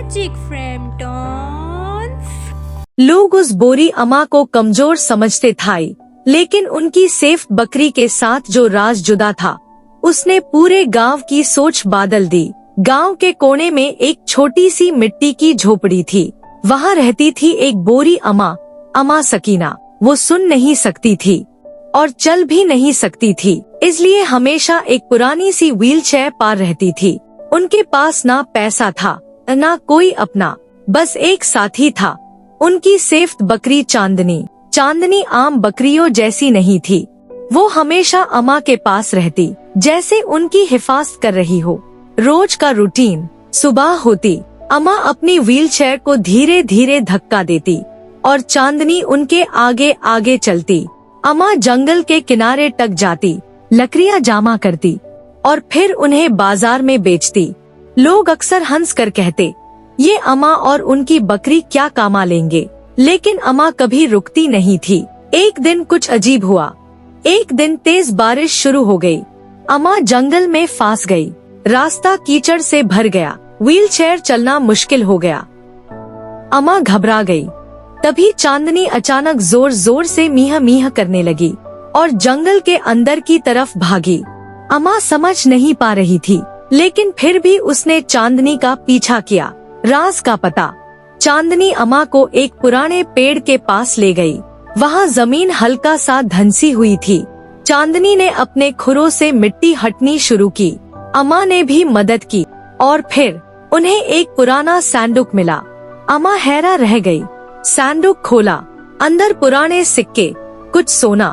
Magic फ्रैम्पटन्स। लोग उस बोरी अम्मा को कमजोर समझते थे, लेकिन उनकी सेफ बकरी के साथ जो राज जुदा था, उसने पूरे गांव की सोच बदल दी। गांव के कोने में एक छोटी सी मिट्टी की झोपड़ी थी। वहाँ रहती थी एक बोरी अम्मा, अम्मा सकीना। वो सुन नहीं सकती थी और चल भी नहीं सकती थी, इसलिए हमेशा एक पुरानी सी व्हीलचेयर पर रहती थी। उनके पास ना पैसा था, ना कोई अपना, बस एक साथी था, उनकी सेफ बकरी चांदनी। चांदनी आम बकरियों जैसी नहीं थी। वो हमेशा अम्मा के पास रहती, जैसे उनकी हिफाजत कर रही हो। रोज का रूटीन, सुबह होती, अम्मा अपनी व्हीलचेयर को धीरे धीरे धक्का देती और चांदनी उनके आगे आगे चलती। अम्मा जंगल के किनारे तक जाती, लकड़ियाँ जमा करती और फिर उन्हें बाजार में बेचती। लोग अक्सर हंस कर कहते, ये अम्मा और उनकी बकरी क्या कमा लेंगे, लेकिन अम्मा कभी रुकती नहीं थी। एक दिन कुछ अजीब हुआ। एक दिन तेज बारिश शुरू हो गई। अम्मा जंगल में फंस गई। रास्ता कीचड़ से भर गया। व्हीलचेयर चलना मुश्किल हो गया। अम्मा घबरा गई। तभी चांदनी अचानक जोर जोर से मीह मीह करने लगी और जंगल के अंदर की तरफ भागी। अम्मा समझ नहीं पा रही थी, लेकिन फिर भी उसने चांदनी का पीछा किया। राज का पता। चांदनी अम्मा को एक पुराने पेड़ के पास ले गई। वहाँ जमीन हल्का सा धंसी हुई थी। चांदनी ने अपने खुरों से मिट्टी हटनी शुरू की। अम्मा ने भी मदद की और फिर उन्हें एक पुराना सैंडुक मिला। अम्मा हैरान रह गई। सैंडुक खोला। अंदर पुराने सिक्के, कुछ सोना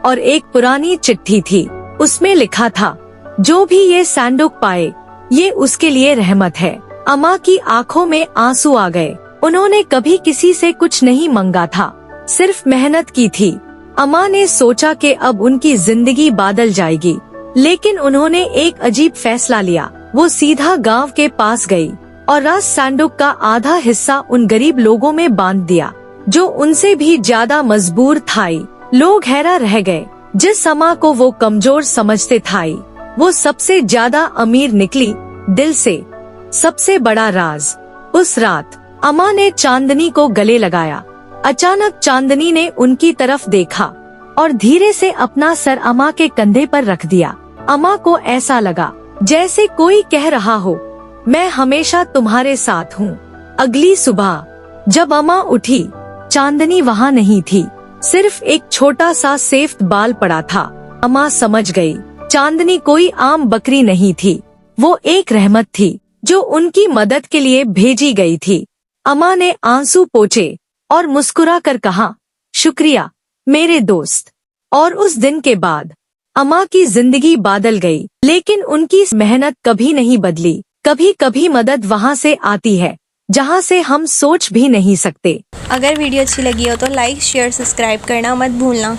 और एक पुरानी चिट्ठी थी। उसमें लिखा था, जो भी ये सैंडुक पाए, ये उसके लिए रहमत है। अम्मा की आंखों में आंसू आ गए। उन्होंने कभी किसी से कुछ नहीं मांगा था, सिर्फ मेहनत की थी। अम्मा ने सोचा कि अब उनकी जिंदगी बदल जाएगी, लेकिन उन्होंने एक अजीब फैसला लिया। वो सीधा गांव के पास गई और राज सैंडुक का आधा हिस्सा उन गरीब लोगों में बांट दिया, जो उनसे भी ज्यादा मजबूर थे। लोग हैरान रह गए। जिस अम्मा को वो कमजोर समझते थे, वो सबसे ज्यादा अमीर निकली। दिल से सबसे बड़ा राज। उस रात अम्मा ने चांदनी को गले लगाया। अचानक चांदनी ने उनकी तरफ देखा और धीरे से अपना सर अम्मा के कंधे पर रख दिया। अम्मा को ऐसा लगा जैसे कोई कह रहा हो, मैं हमेशा तुम्हारे साथ हूँ। अगली सुबह जब अम्मा उठी, चांदनी वहाँ नहीं थी। सिर्फ एक छोटा सा सेफ बाल पड़ा था। अम्मा समझ गई, चांदनी कोई आम बकरी नहीं थी, वो एक रहमत थी जो उनकी मदद के लिए भेजी गई थी। अम्मा ने आंसू पोंछे और मुस्कुरा कर कहा, शुक्रिया मेरे दोस्त। और उस दिन के बाद अम्मा की जिंदगी बदल गई, लेकिन उनकी मेहनत कभी नहीं बदली। कभी कभी मदद वहाँ से आती है जहाँ से हम सोच भी नहीं सकते। अगर वीडियो अच्छी लगी हो तो लाइक, शेयर, सब्सक्राइब करना मत भूलना।